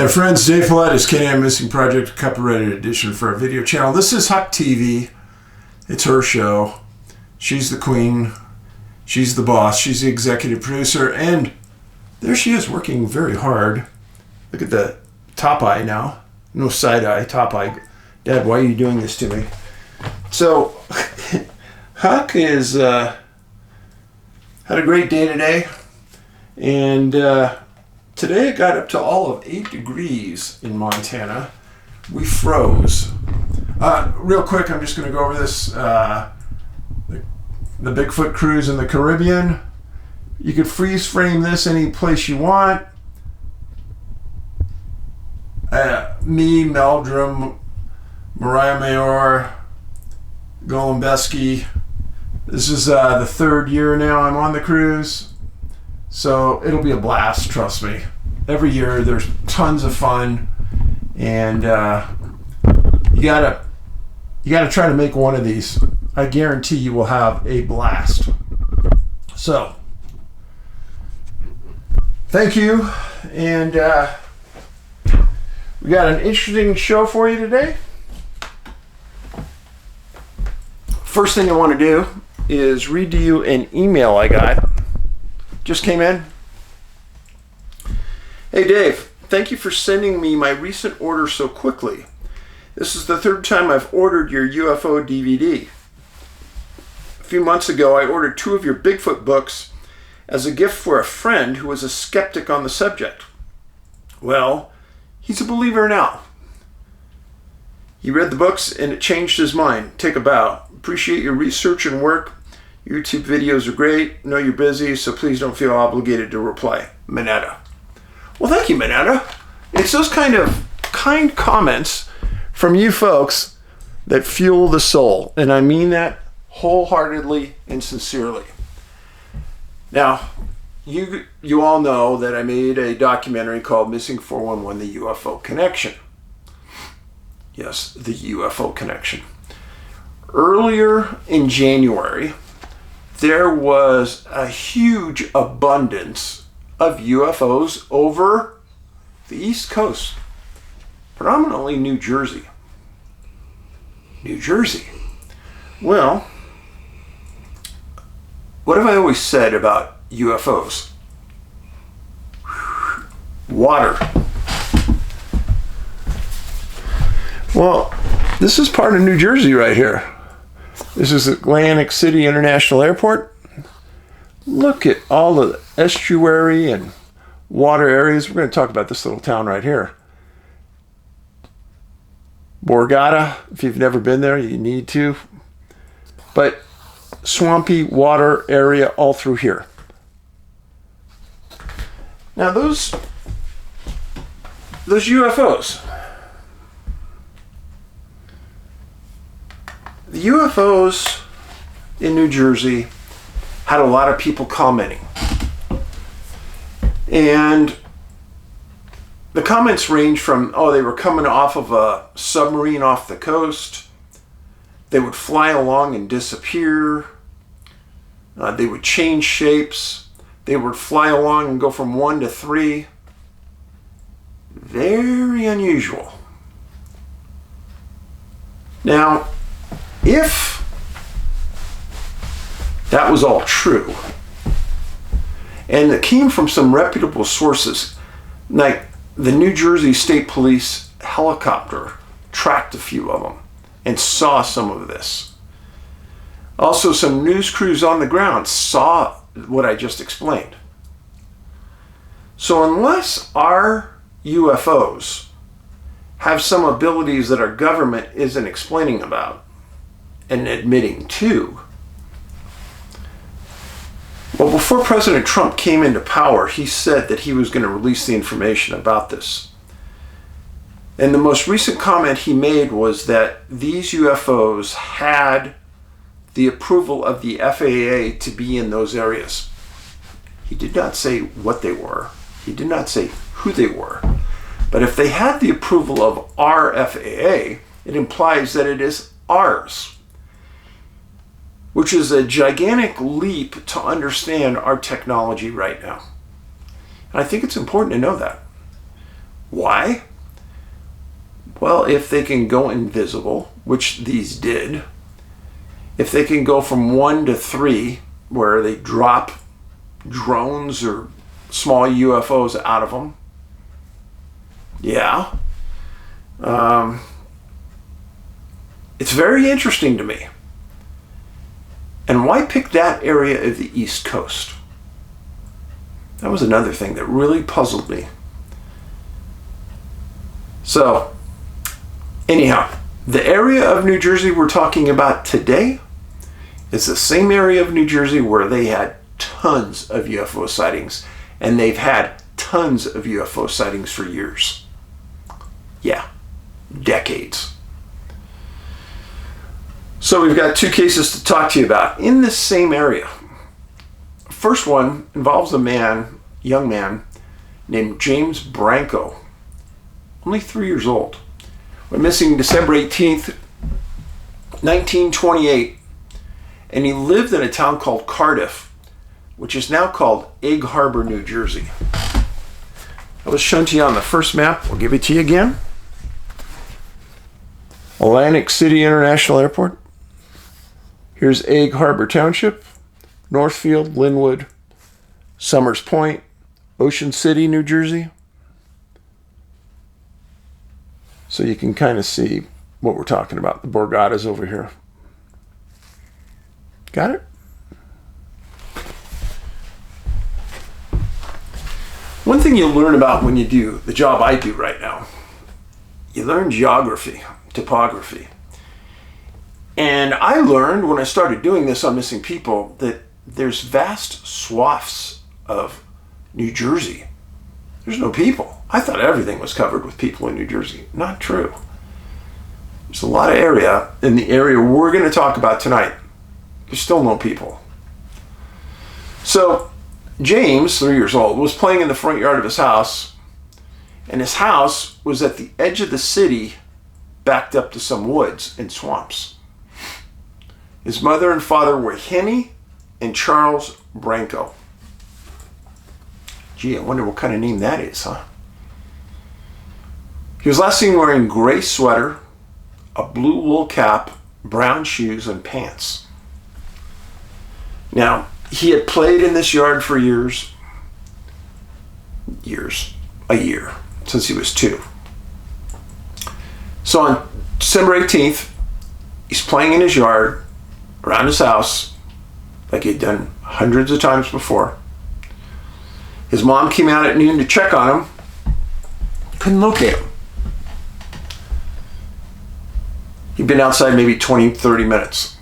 Hey friends, Dave Paulides, CanAm Missing Project, copyrighted edition for our video channel. This is Huck TV. It's her show. She's the queen. She's the boss. She's the executive producer. And there she is, working very hard. Look at the top eye now. No side eye, top eye. Dad, why are you doing this to me? So, Huck is had a great day today. And today it got up to all of 8 degrees in Montana. We froze. Real quick, I'm just going to go over this. The Bigfoot cruise in the Caribbean. You could freeze frame this any place you want. Me, Meldrum, Mariah Mayor, Golombeski. This is the 3rd year now I'm on the cruise. So it'll be a blast, trust me. Every year there's tons of fun, and you gotta try to make one of these. I guarantee you will have a blast. So thank you, and we got an interesting show for you today. First thing I want to do is read to you an email I got. Just came in. Hey Dave, thank you for sending me my recent order so quickly. This is the 3rd time I've ordered your UFO DVD. A few months ago I ordered 2 of your Bigfoot books as a gift for a friend who was a skeptic on the subject. Well, he's a believer now. He read the books and it changed his mind. Take a bow. Appreciate your research and work. YouTube videos are great. Know you're busy, so please don't feel obligated to reply. Minetta. Well, thank you, Minetta. It's those kind of kind comments from you folks that fuel the soul, and I mean that wholeheartedly and sincerely. Now, you all know that I made a documentary called Missing 411, The UFO Connection. Yes, the UFO Connection. Earlier in January, there was a huge abundance of UFOs over the East Coast, predominantly New Jersey. New Jersey. Well, what have I always said about UFOs? Water. Well, this is part of New Jersey right here. This is Atlantic City International Airport. Look at all the estuary and water areas. We're going to talk about this little town right here. Borgata, if you've never been there, you need to. But swampy water area all through here. Now those UFOs. The UFOs in New Jersey had a lot of people commenting. And the comments range from, they were coming off of a submarine off the coast. They would fly along and disappear. They would change shapes. They would fly along and go from 1 to 3. Very unusual. Now, if that was all true, and it came from some reputable sources, like the New Jersey State Police helicopter tracked a few of them and saw some of this. Also, some news crews on the ground saw what I just explained. So unless our UFOs have some abilities that our government isn't explaining about and admitting to, well, before President Trump came into power, he said that he was going to release the information about this. And the most recent comment he made was that these UFOs had the approval of the FAA to be in those areas. He did not say what they were. He did not say who they were. But if they had the approval of our FAA, it implies that it is ours, which is a gigantic leap to understand our technology right now. And I think it's important to know that. Why? Well, if they can go invisible, which these did, if they can go from 1 to 3, where they drop drones or small UFOs out of them, yeah. It's very interesting to me. And why pick that area of the East Coast? That was another thing that really puzzled me. So, anyhow, the area of New Jersey we're talking about today is the same area of New Jersey where they had tons of UFO sightings, and they've had tons of UFO sightings for years. Yeah, decades. So we've got 2 cases to talk to you about in the same area. First one involves a young man named James Branco, only 3 years old. Went missing December 18th, 1928, and he lived in a town called Cardiff, which is now called Egg Harbor, New Jersey. That was shown to you on the first map. We'll give it to you again. Atlantic City International Airport. Here's Egg Harbor Township, Northfield, Linwood, Summers Point, Ocean City, New Jersey. So you can kind of see what we're talking about. The Borgata's over here. Got it? One thing you'll learn about when you do the job I do right now, you learn geography, topography. And I learned when I started doing this on missing people that there's vast swaths of New Jersey. There's no people. I thought everything was covered with people in New Jersey. Not true. There's a lot of area in the area we're going to talk about tonight. There's still no people. So James, 3 years old, was playing in the front yard of his house, and his house was at the edge of the city, backed up to some woods and swamps. His mother and father were Henny and Charles Braunco. Gee, I wonder what kind of name that is, huh? He was last seen wearing gray sweater, a blue wool cap, brown shoes, and pants. Now, he had played in this yard for years, a year, since he was 2. So on December 18th, he's playing in his yard, around his house, like he'd done hundreds of times before. His mom came out at noon to check on him. Couldn't locate him. He'd been outside maybe 20, 30 minutes.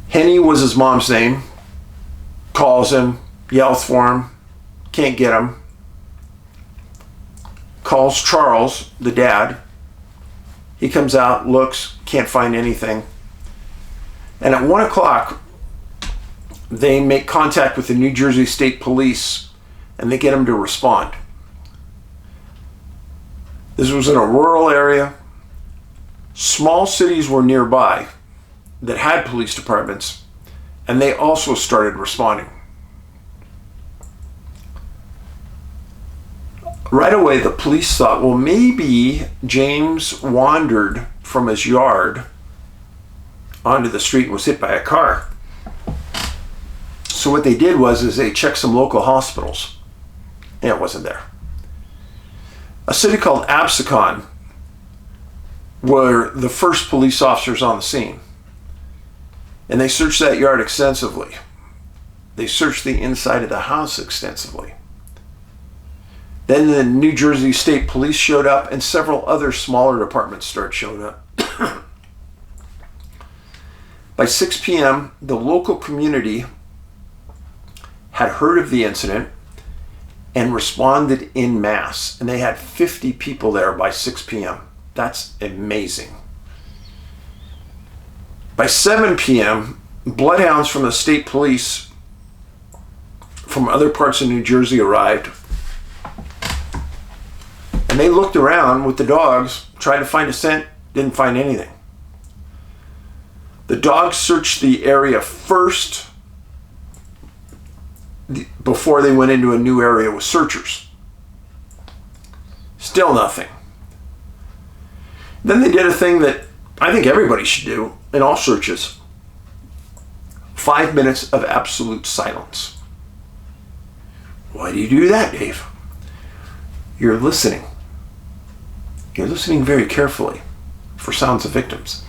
Henny was his mom's name. Calls him, yells for him, can't get him. Calls Charles, the dad. He comes out, looks, can't find anything. And at 1 o'clock, they make contact with the New Jersey State Police, and they get him to respond. This was in a rural area. Small cities were nearby that had police departments, and they also started responding. Right away, the police thought, well, maybe James wandered from his yard onto the street and was hit by a car. So what they did was they checked some local hospitals, and it wasn't there. A city called Absecon were the first police officers on the scene, and they searched that yard extensively. They searched the inside of the house extensively. Then the New Jersey State Police showed up, and several other smaller departments started showing up. By 6 p.m., the local community had heard of the incident and responded en masse. And they had 50 people there by 6 p.m. That's amazing. By 7 p.m., bloodhounds from the state police from other parts of New Jersey arrived. And they looked around with the dogs, tried to find a scent, didn't find anything. The dogs searched the area first before they went into a new area with searchers. Still nothing. Then they did a thing that I think everybody should do in all searches. 5 minutes of absolute silence. Why do you do that, Dave? You're listening. You're listening very carefully for sounds of victims.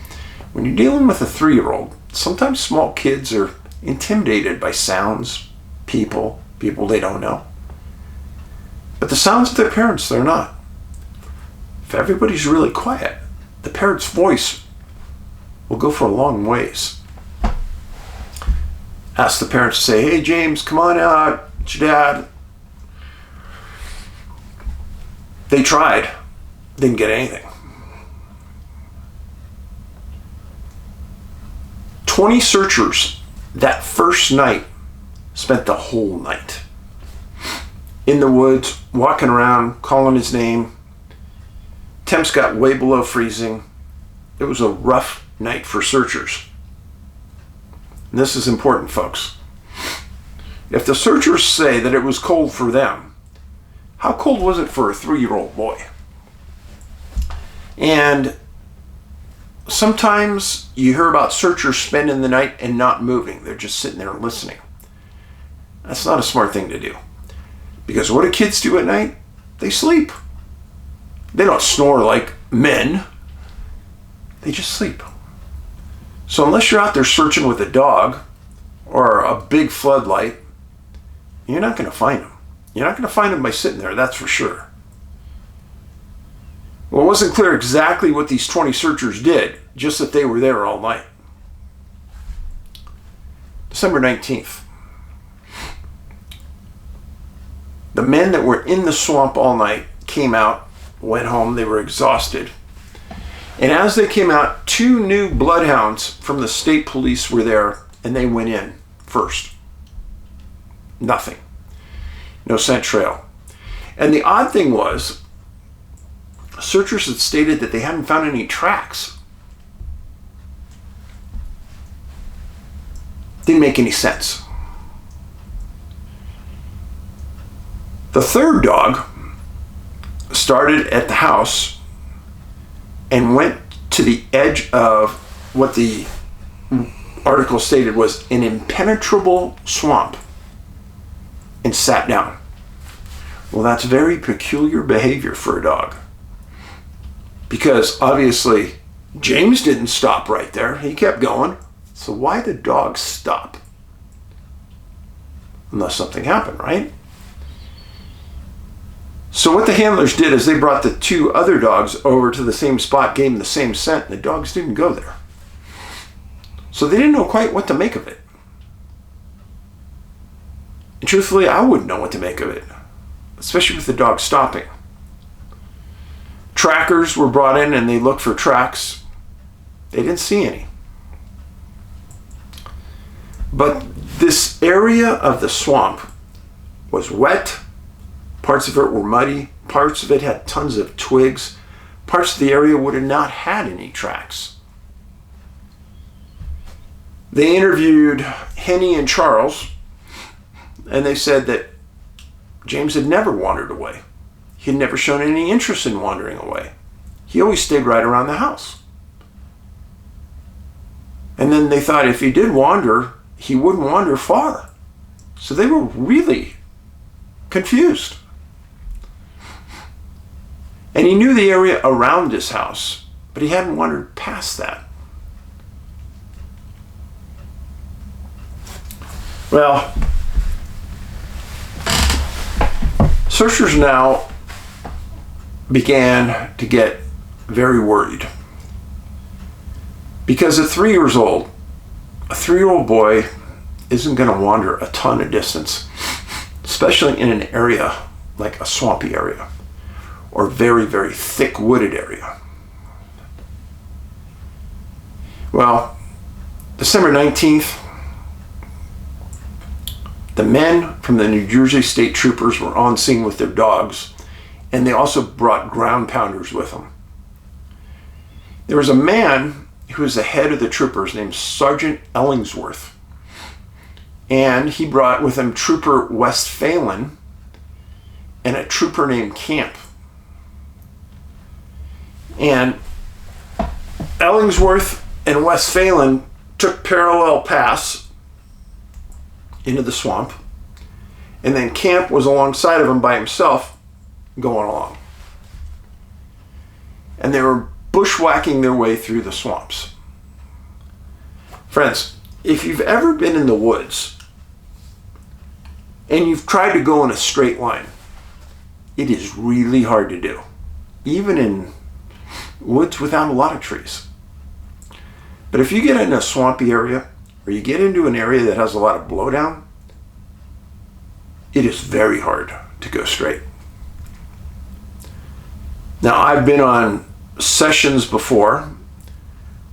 When you're dealing with a 3-year-old, sometimes small kids are intimidated by sounds, people they don't know. But the sounds of their parents, they're not. If everybody's really quiet, the parent's voice will go for a long ways. Ask the parents to say, hey James, come on out, it's your dad. They tried, didn't get anything. 20 searchers that first night spent the whole night in the woods, walking around, calling his name. Temps got way below freezing. It was a rough night for searchers. And this is important, folks. If the searchers say that it was cold for them, how cold was it for a 3-year-old boy? And sometimes you hear about searchers spending the night and not moving. They're just sitting there listening. That's not a smart thing to do. Because what do kids do at night? They sleep. They don't snore like men. They just sleep. So unless you're out there searching with a dog or a big floodlight, you're not going to find them. You're not going to find them by sitting there, that's for sure. Well, it wasn't clear exactly what these 20 searchers did, just that they were there all night. December 19th. The men that were in the swamp all night came out, went home, they were exhausted. And as they came out, 2 new bloodhounds from the state police were there, and they went in first. Nothing. No scent trail. And the odd thing was, searchers had stated that they hadn't found any tracks. Didn't make any sense. The third dog started at the house and went to the edge of what the article stated was an impenetrable swamp and sat down. Well, that's very peculiar behavior for a dog. Because obviously James didn't stop right there. He kept going. So why did dog stop? Unless something happened, right? So what the handlers did is they brought the 2 other dogs over to the same spot, gave them the same scent, and the dogs didn't go there. So they didn't know quite what to make of it. And truthfully, I wouldn't know what to make of it, especially with the dog stopping. Trackers were brought in and they looked for tracks. They didn't see any. But this area of the swamp was wet. Parts of it were muddy. Parts of it had tons of twigs. Parts of the area would have not had any tracks. They interviewed Henny and Charles, and they said that James had never wandered away. He had never shown any interest in wandering away. He always stayed right around the house. And then they thought if he did wander, he wouldn't wander far. So they were really confused. And he knew the area around his house, but he hadn't wandered past that. Well, searchers now began to get very worried. Because at 3 years old, a 3-year-old boy isn't going to wander a ton of distance, especially in an area like a swampy area or very, very thick wooded area. Well, December 19th, the men from the New Jersey State Troopers were on scene with their dogs, and they also brought ground pounders with them. There was a man who was the head of the troopers named Sergeant Ellingsworth, and he brought with him Trooper Westphalen and a trooper named Camp. And Ellingsworth and Westphalen took parallel paths into the swamp, and then Camp was alongside of him by himself going along. And they were bushwhacking their way through the swamps. Friends, if you've ever been in the woods and you've tried to go in a straight line, it is really hard to do, even in woods without a lot of trees. But if you get in a swampy area, or you get into an area that has a lot of blowdown, it is very hard to go straight. Now, I've been on sessions before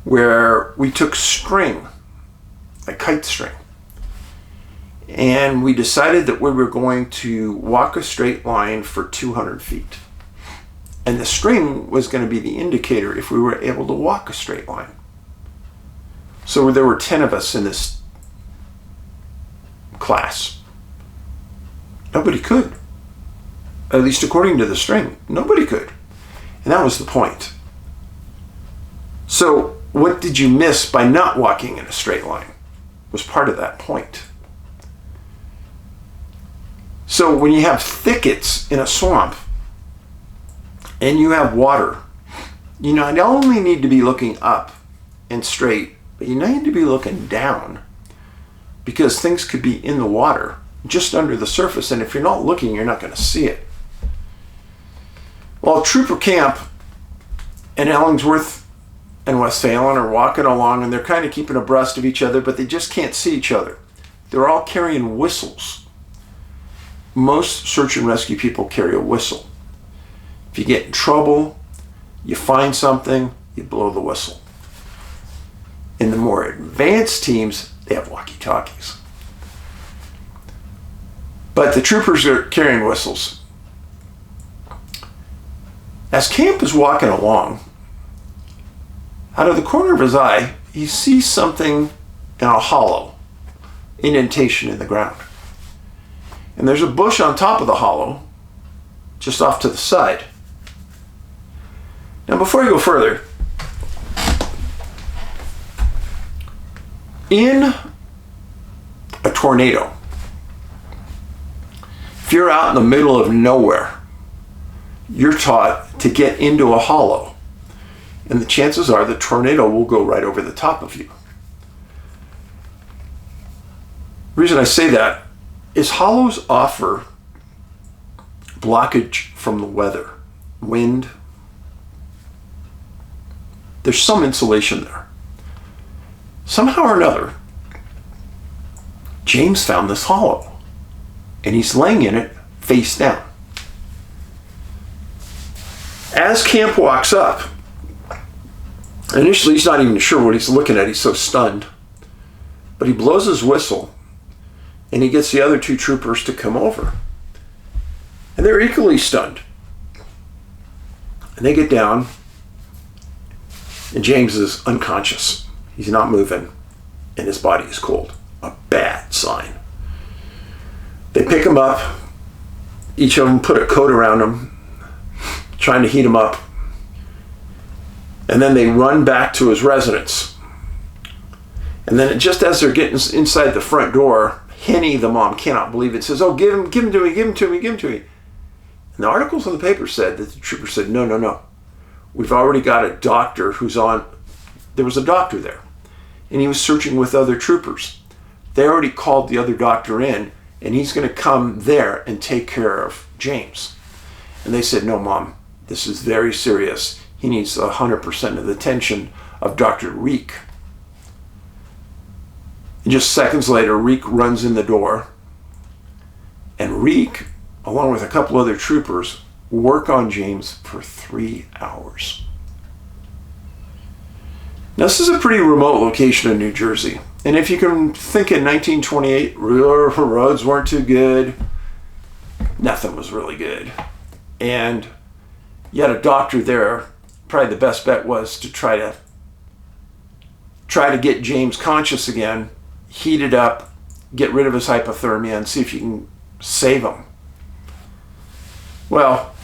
where we took string, a kite string, and we decided that we were going to walk a straight line for 200 feet. And the string was going to be the indicator if we were able to walk a straight line. So there were 10 of us in this class. Nobody could. At least according to the string, nobody could. And that was the point. So what did you miss by not walking in a straight line? Was part of that point. So when you have thickets in a swamp and you have water, you not only need to be looking up and straight, but you need to be looking down, because things could be in the water just under the surface, and if you're not looking, you're not going to see it. Well, Trooper Camp and Ellingsworth and Westphalen are walking along, and they're kind of keeping abreast of each other, but they just can't see each other. They're all carrying whistles. Most search and rescue people carry a whistle. If you get in trouble, you find something, you blow the whistle. In the more advanced teams, they have walkie-talkies. But the troopers are carrying whistles. As Camp is walking along, out of the corner of his eye, he sees something in a hollow, indentation in the ground. And there's a bush on top of the hollow, just off to the side. Now, before I go further, in a tornado, if you're out in the middle of nowhere, you're taught to get into a hollow, and the chances are the tornado will go right over the top of you. The reason I say that is hollows offer blockage from the weather, wind. There's some insulation there. Somehow or another, James found this hollow, and he's laying in it face down. As Camp walks up, initially he's not even sure what he's looking at, he's so stunned, but he blows his whistle, and he gets the other two troopers to come over. And they're equally stunned. And they get down, and James is unconscious. He's not moving, and his body is cold. A bad sign. They pick him up. Each of them put a coat around him, trying to heat him up. And then they run back to his residence. And then just as they're getting inside the front door, Henny, the mom, cannot believe it. Says, "Oh, give him to me, give him to me, give him to me." And the articles in the paper said that the trooper said, no. We've already got a doctor who's on. There was a doctor there, and he was searching with other troopers. They already called the other doctor in, and he's going to come there and take care of James. And they said, "No, Mom, this is very serious. He needs 100% of the attention of Dr. Reek." And just seconds later, Reek runs in the door, and Reek, along with a couple other troopers, work on James for 3 hours. Now, this is a pretty remote location in New Jersey. And if you can think in 1928, roads weren't too good. Nothing was really good. And you had a doctor there. Probably the best bet was to try to get James conscious again, heat it up, get rid of his hypothermia, and see if you can save him. Well,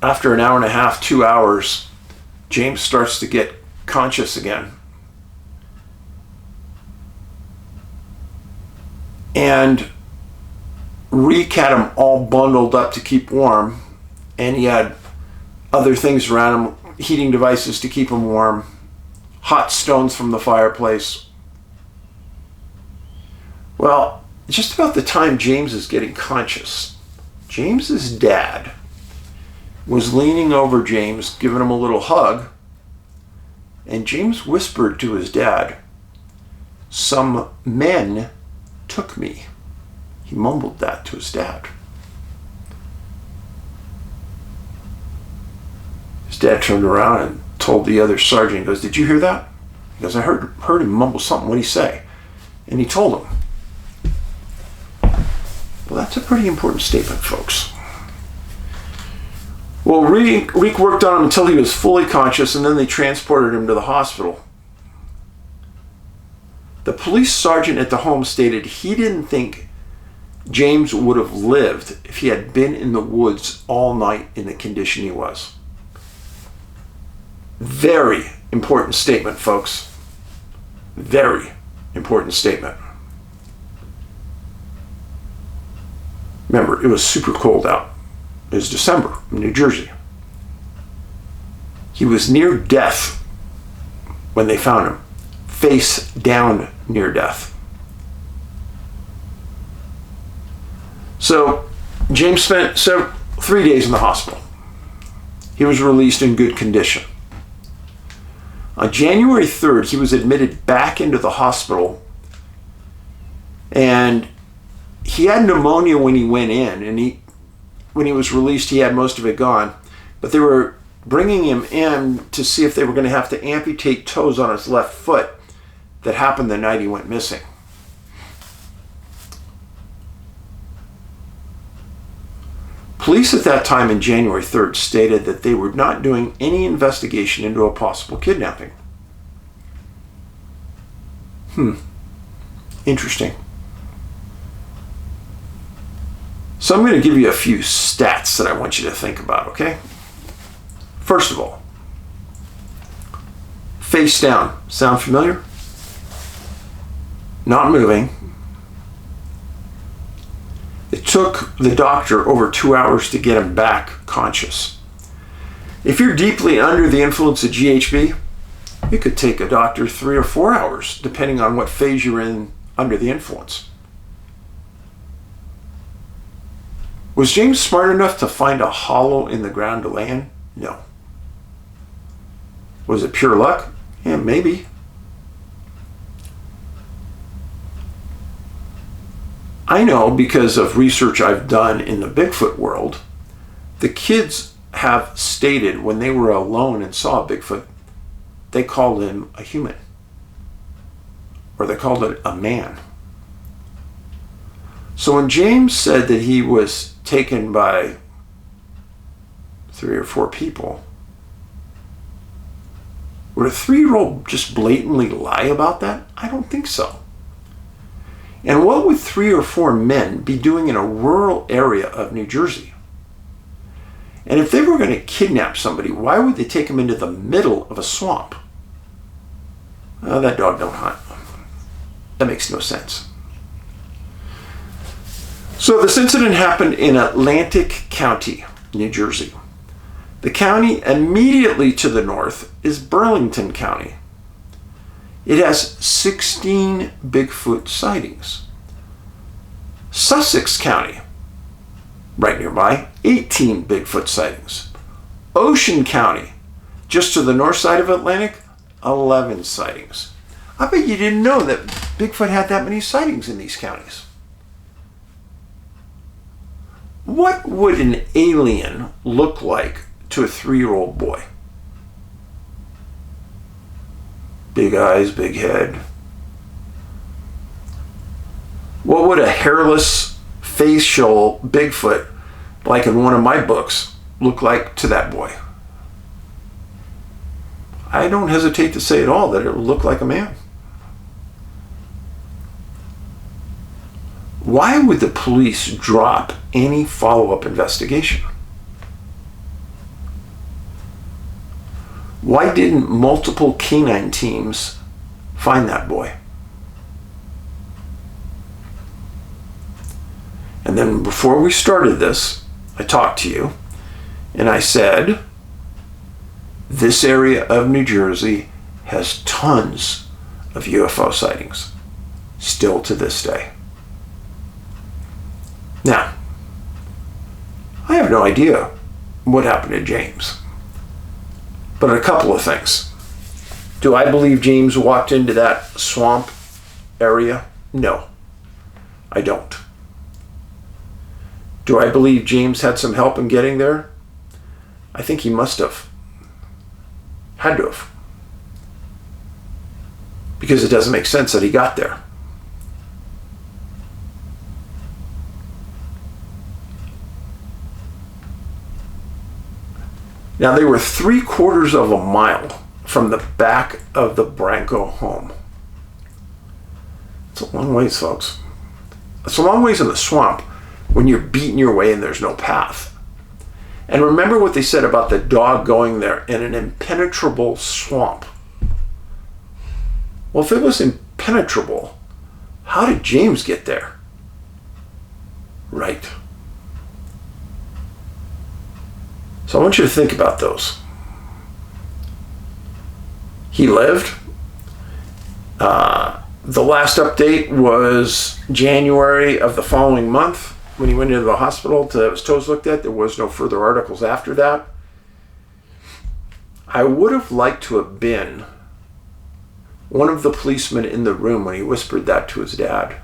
after an hour and a half, 2 hours, James starts to get conscious again. And Reek had him all bundled up to keep warm, and he had other things around him, heating devices to keep him warm, hot stones from the fireplace. Well, just about the time James is getting conscious, James's dad was leaning over James, giving him a little hug, and James whispered to his dad, "Some men took me." He mumbled that to his dad. His dad turned around and told the other sergeant, he goes, "Did you hear that?" He goes, "I heard him mumble something. What did he say?" And he told him. Well, that's a pretty important statement, folks. Well, Reek worked on him until he was fully conscious, and then they transported him to the hospital. The police sergeant at the home stated he didn't think James would have lived if he had been in the woods all night in the condition he was. Very important statement, folks. Very important statement. Remember, it was super cold out. It was December in New Jersey. He was near death when they found him. Face down near death. So, James spent 3 days in the hospital. He was released in good condition. On January 3rd, he was admitted back into the hospital, and he had pneumonia when he went in, and when he was released, he had most of it gone. But they were bringing him in to see if they were going to have to amputate toes on his left foot. That happened the night he went missing. Police at that time in January 3rd stated that they were not doing any investigation into a possible kidnapping. Interesting. So I'm going to give you a few stats that I want you to think about, okay? First of all, face down. Sound familiar? Not moving. It took the doctor over 2 hours to get him back conscious. If you're deeply under the influence of GHB, it could take a doctor 3 or 4 hours, depending on what phase you're in under the influence. Was James smart enough to find a hollow in the ground to lay in? No. Was it pure luck? Yeah, maybe. I know because of research I've done in the Bigfoot world, the kids have stated when they were alone and saw a Bigfoot, they called him a human. Or they called it a man. So when James said that he was taken by 3 or 4 people, would a 3-year-old just blatantly lie about that? I don't think so. And what would 3 or 4 men be doing in a rural area of New Jersey? And if they were going to kidnap somebody, why would they take them into the middle of a swamp? Oh, that dog don't hunt. That makes no sense. So this incident happened in Atlantic County, New Jersey. The county immediately to the north is Burlington County. It has 16 Bigfoot sightings. Sussex County, right nearby, 18 Bigfoot sightings. Ocean County, just to the north side of Atlantic, 11 sightings. I bet you didn't know that Bigfoot had that many sightings in these counties. What would an alien look like to a 3-year-old boy? Big eyes, big head. What would a hairless, facial Bigfoot, like in one of my books, look like to that boy? I don't hesitate to say at all that it would look like a man. Why would the police drop any follow-up investigation? Why didn't multiple canine teams find that boy? And then before we started this, I talked to you and I said, this area of New Jersey has tons of UFO sightings, still to this day. Now, I have no idea what happened to James, but a couple of things. Do I believe James walked into that swamp area? No, I don't. Do I believe James had some help in getting there? I think he must have. Had to have. Because it doesn't make sense that he got there. Now, they were 3/4 of a mile from the back of the Braunco home. It's a long ways, folks. It's a long ways in the swamp when you're beating your way and there's no path. And remember what they said about the dog going there in an impenetrable swamp. Well, if it was impenetrable, how did James get there? Right. So I want you to think about those. He lived. The last update was January of the following month when he went into the hospital to have his toes looked at. There was no further articles after that. I would have liked to have been one of the policemen in the room when he whispered that to his dad.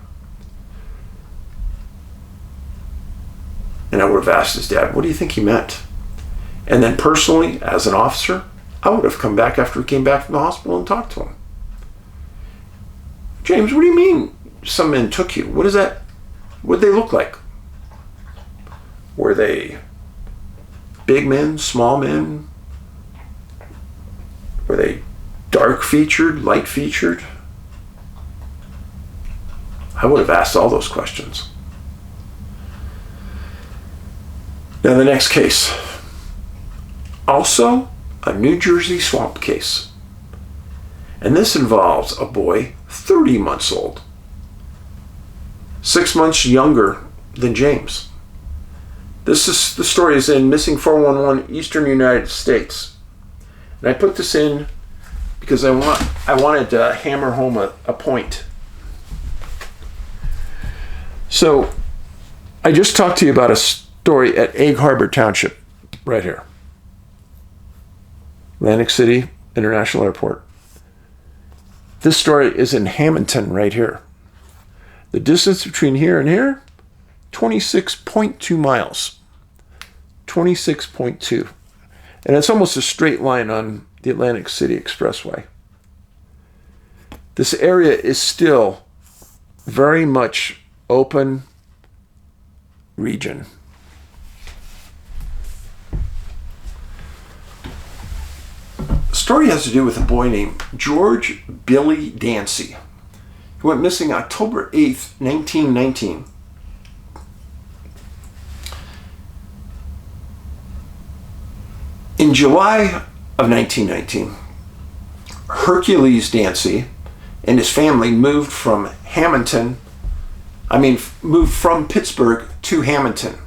And I would have asked his dad, what do you think he meant? And then personally, as an officer, I would have come back after he came back from the hospital and talked to him. James, what do you mean some men took you? What is that? What did they look like? Were they big men, small men? Were they dark featured, light featured? I would have asked all those questions. Now the next case. Also a New Jersey swamp case. And this involves a boy 30 months old. 6 months younger than James. The story is in Missing 411 Eastern United States. And I put this in because I wanted to hammer home a point. So I just talked to you about a story at Egg Harbor Township, right here. Atlantic City International Airport. This story is in Hamilton, right here. The distance between here and here, 26.2 miles. 26.2. And it's almost a straight line on the Atlantic City Expressway. This area is still very much open region. The story has to do with a boy named George Billy Dancy, who went missing October 8th, 1919. In July of 1919, Hercules Dancey and his family moved from Pittsburgh to Hamilton.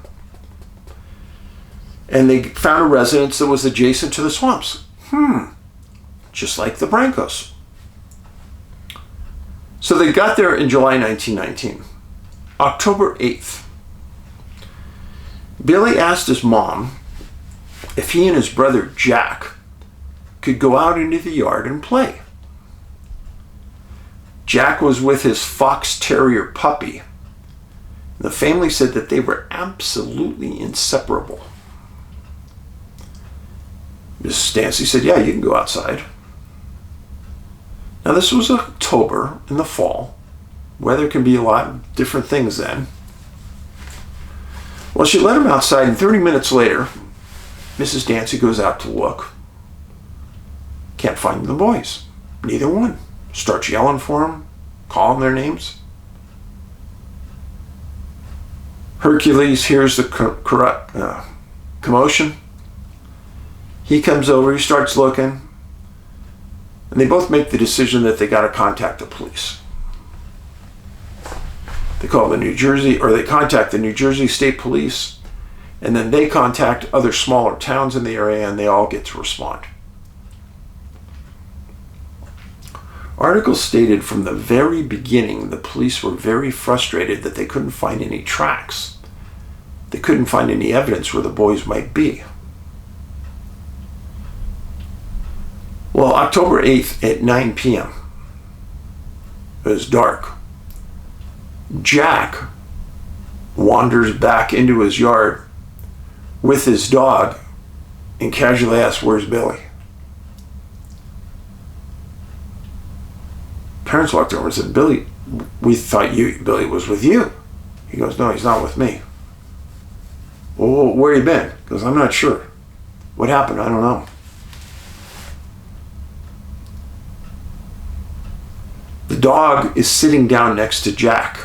And they found a residence that was adjacent to the swamps. Just like the Brauncos. So they got there in July 1919. October 8th, Billy asked his mom if he and his brother Jack could go out into the yard and play. Jack was with his fox terrier puppy. The family said that they were absolutely inseparable. Mrs. Dancey said, yeah, you can go outside. Now this was October in the fall. Weather can be a lot of different things then. Well, she let him outside, and 30 minutes later, Mrs. Dancey goes out to look. Can't find the boys. Neither one. Starts yelling for them, calling their names. Hercules hears the commotion. He comes over, he starts looking. And they both make the decision that they got to contact the police. They contact the New Jersey State Police, and then they contact other smaller towns in the area, and they all get to respond. Articles stated from the very beginning the police were very frustrated that they couldn't find any tracks. They couldn't find any evidence where the boys might be. Well, October 8th at 9 p.m., it was dark. Jack wanders back into his yard with his dog and casually asks, "Where's Billy?" Parents walked over and said, "Billy, we thought Billy was with you." He goes, "No, he's not with me." "Well, where you been?" He goes, "I'm not sure. What happened? I don't know." The dog is sitting down next to Jack.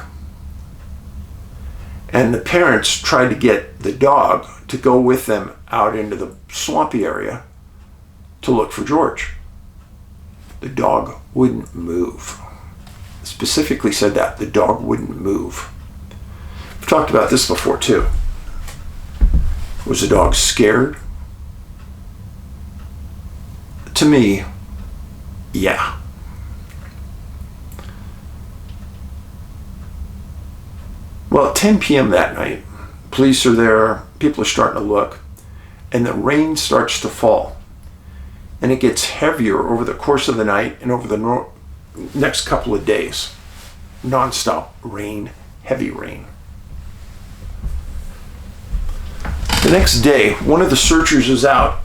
And the parents tried to get the dog to go with them out into the swampy area to look for George. The dog wouldn't move. Specifically said that, the dog wouldn't move. We've talked about this before too. Was the dog scared? To me, yeah. Well, at 10 p.m. that night, police are there, people are starting to look, and the rain starts to fall. And it gets heavier over the course of the night and over the next couple of days. Non-stop rain, heavy rain. The next day, one of the searchers is out,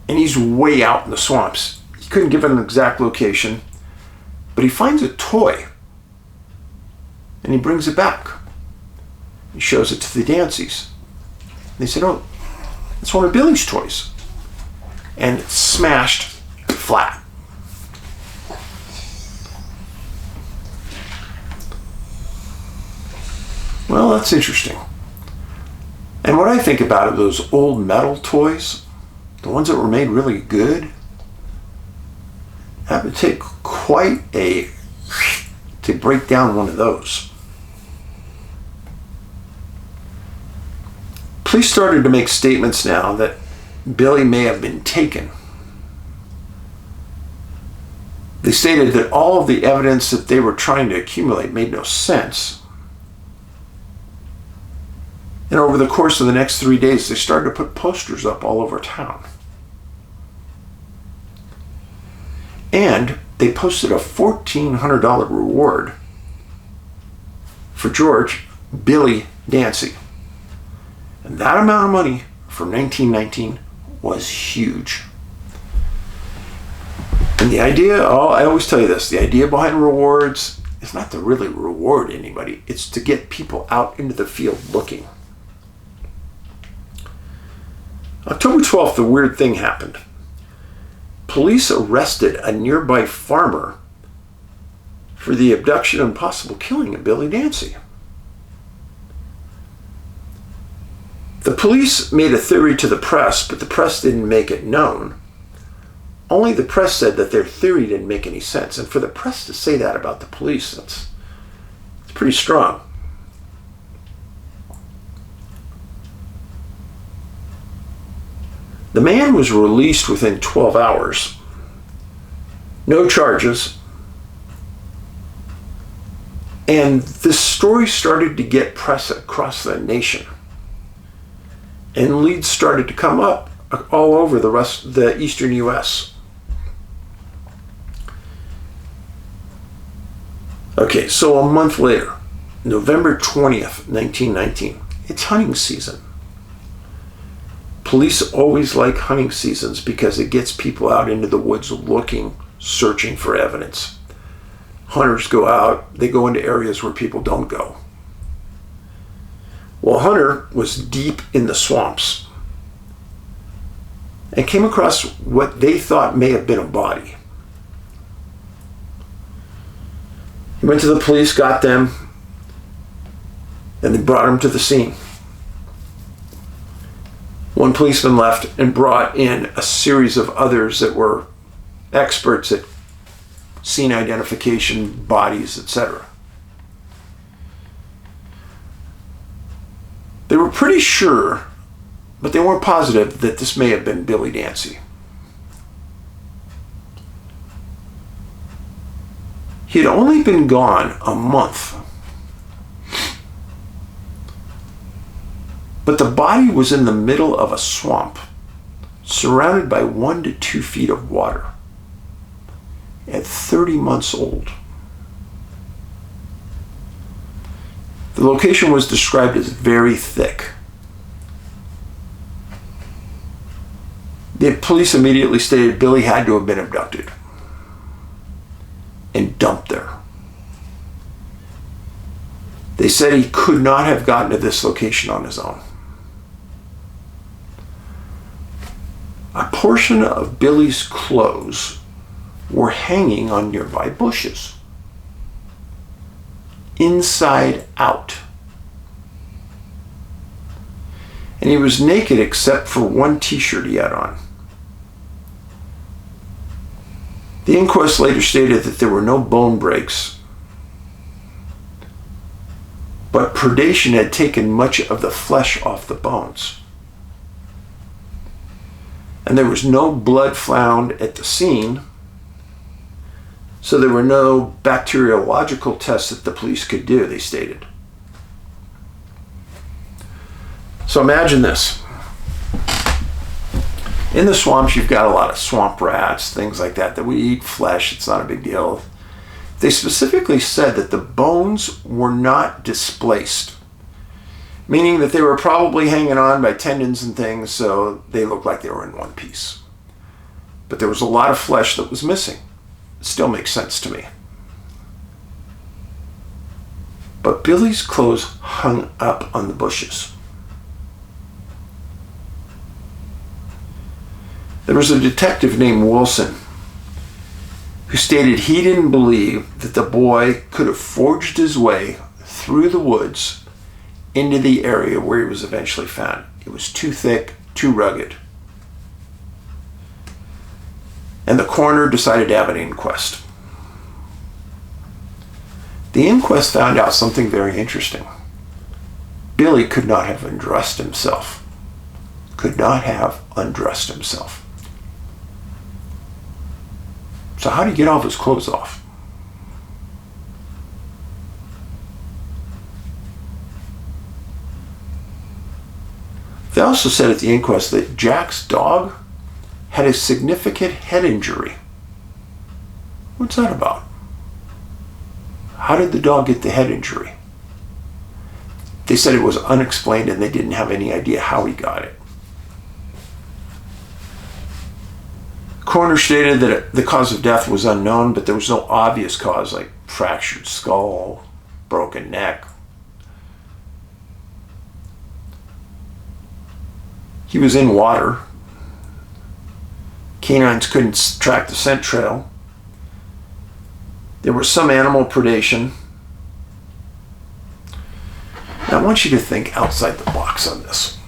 and he's way out in the swamps. He couldn't give it an exact location, but he finds a toy. And he brings it back. He shows it to the Danceys. They said, "Oh, it's one of Billy's toys." And it's smashed flat. Well, that's interesting. And what I think about it, those old metal toys, the ones that were made really good, that would take quite to break down one of those. Police started to make statements now that Billy may have been taken. They stated that all of the evidence that they were trying to accumulate made no sense. And over the course of the next 3 days, they started to put posters up all over town. And they posted a $1,400 reward for George Billy Dancy. And that amount of money for 1919 was huge. And the idea, I always tell you this, the idea behind rewards is not to really reward anybody. It's to get people out into the field looking. October 12th, the weird thing happened. Police arrested a nearby farmer for the abduction and possible killing of Billy Dancy. The police made a theory to the press, but the press didn't make it known. Only the press said that their theory didn't make any sense. And for the press to say that about the police, it's pretty strong. The man was released within 12 hours. No charges. And this story started to get press across the nation. And leads started to come up all over the eastern U.S. Okay, so a month later, November 20th, 1919, it's hunting season. Police always like hunting seasons because it gets people out into the woods looking, searching for evidence. Hunters go out, they go into areas where people don't go. Well, Hunter was deep in the swamps and came across what they thought may have been a body. He went to the police, got them, and they brought him to the scene. One policeman left and brought in a series of others that were experts at scene identification, bodies, etc. They were pretty sure, but they weren't positive, that this may have been Billy Dancy. He had only been gone a month, but the body was in the middle of a swamp, surrounded by 1 to 2 feet of water, at 30 months old. The location was described as very thick. The police immediately stated Billy had to have been abducted and dumped there. They said he could not have gotten to this location on his own. A portion of Billy's clothes were hanging on nearby bushes, inside out. And he was naked except for one t-shirt he had on. The inquest later stated that there were no bone breaks, but predation had taken much of the flesh off the bones. And there was no blood found at the scene, so there were no bacteriological tests that the police could do, they stated. So imagine this. In the swamps, you've got a lot of swamp rats, things like that we eat flesh. It's not a big deal. They specifically said that the bones were not displaced, meaning that they were probably hanging on by tendons and things, so they looked like they were in one piece. But there was a lot of flesh that was missing. It still makes sense to me. But Billy's clothes hung up on the bushes. There was a detective named Wilson who stated he didn't believe that the boy could have forged his way through the woods into the area where he was eventually found. It was too thick, too rugged. And the coroner decided to have an inquest. The inquest found out something very interesting. Billy could not have undressed himself. Could not have undressed himself. So how did he get all of his clothes off? They also said at the inquest that Jack's dog had a significant head injury. What's that about? How did the dog get the head injury? They said it was unexplained and they didn't have any idea how he got it. Coroner stated that the cause of death was unknown, but there was no obvious cause like fractured skull, broken neck. He was in water. Canines couldn't track the scent trail. There was some animal predation. Now, I want you to think outside the box on this.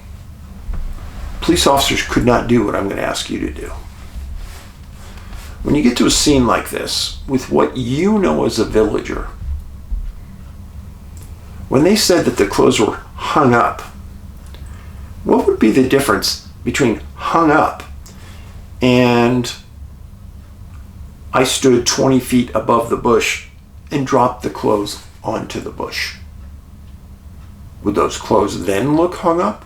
Police officers could not do what I'm going to ask you to do. When you get to a scene like this, with what you know as a villager, when they said that the clothes were hung up, what would be the difference between hung up and I stood 20 feet above the bush and dropped the clothes onto the bush? Would those clothes then look hung up?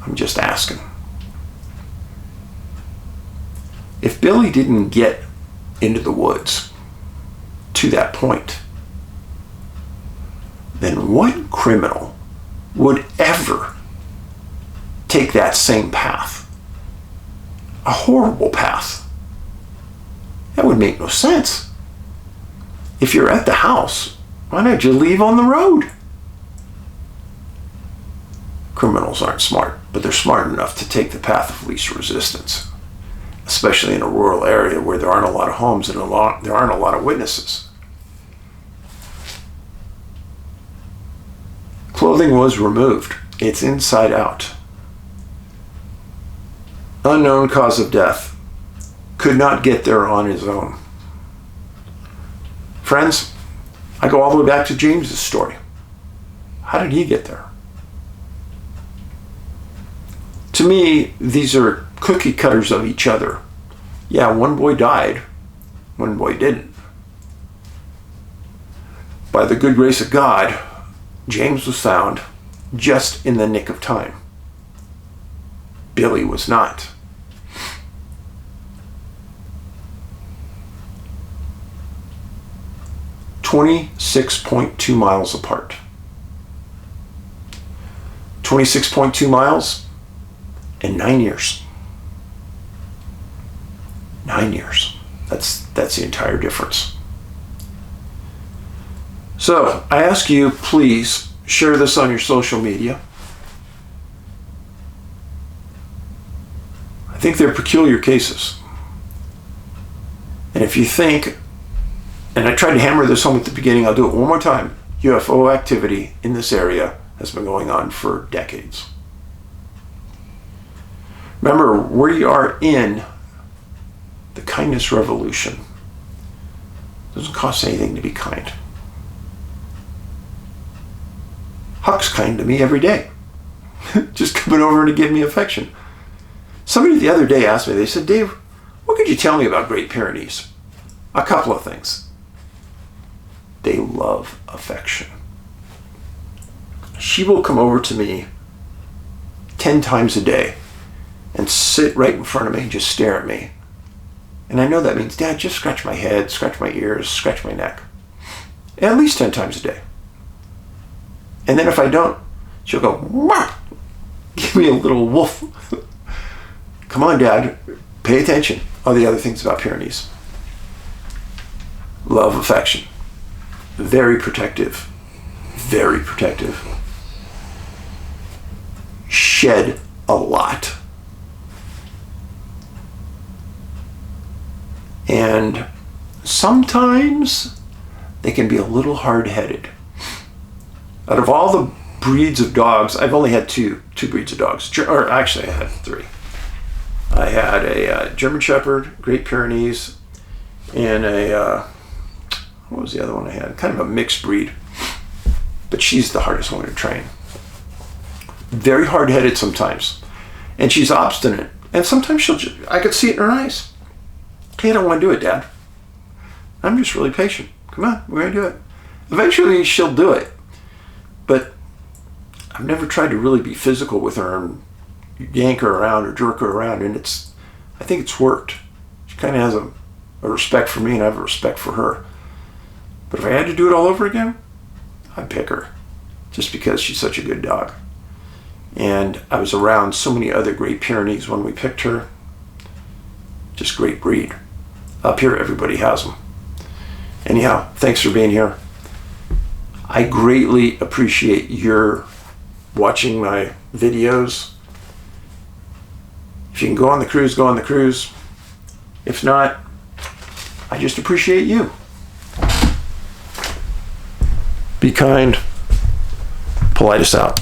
I'm just asking. If Billy didn't get into the woods to that point, then what criminal would ever take that same path? A horrible path. That would make no sense. If you're at the house, why not you leave on the road? Criminals aren't smart, but they're smart enough to take the path of least resistance, especially in a rural area where there aren't a lot of homes and there aren't a lot of witnesses. Clothing was removed. It's inside out. unknown cause of death, could not get there on his own. Friends, I go all the way back to James's story. How did he get there? To me, these are cookie cutters of each other. Yeah, one boy died, one boy didn't. By the good grace of God, James was found just in the nick of time. Billy was not. "26.2 miles apart. 26.2 miles in 9 years. 9 years. That's the entire difference. So I ask you, please share this on your social media. I think they're peculiar cases. And if you think, and I tried to hammer this home at the beginning, I'll do it one more time. UFO activity in this area has been going on for decades. Remember, we are in the kindness revolution. It doesn't cost anything to be kind. Huck's kind to me every day. Just coming over to give me affection. Somebody the other day asked me, they said, "Dave, what could you tell me about Great Pyrenees?" A couple of things. They love affection. She will come over to me 10 times a day and sit right in front of me and just stare at me. And I know that means, "Dad, just scratch my head, scratch my ears, scratch my neck." At least 10 times a day. And then if I don't, she'll go, "Wah!" Give me a little woof. Come on, Dad, pay attention. All the other things about Pyrenees. Love, affection. Very protective. Very protective. Shed a lot. And sometimes they can be a little hard-headed. Out of all the breeds of dogs, I've only had two breeds of dogs. Or actually, I had 3. I had a German Shepherd, Great Pyrenees, and what was the other one I had? Kind of a mixed breed. But she's the hardest one to train. Very hard-headed sometimes. And she's obstinate. And sometimes I could see it in her eyes. "Hey, I don't want to do it, Dad. I'm just really patient. Come on, we're going to do it." Eventually, she'll do it. But I've never tried to really be physical with her and yank her around or jerk her around. And I think it's worked. She kind of has a respect for me, and I have a respect for her. But if I had to do it all over again, I'd pick her. Just because she's such a good dog. And I was around so many other Great Pyrenees when we picked her. Just great breed. Up here, everybody has them. Anyhow, thanks for being here. I greatly appreciate your watching my videos. If you can go on the cruise, go on the cruise. If not, I just appreciate you. Be kind. Paulides out.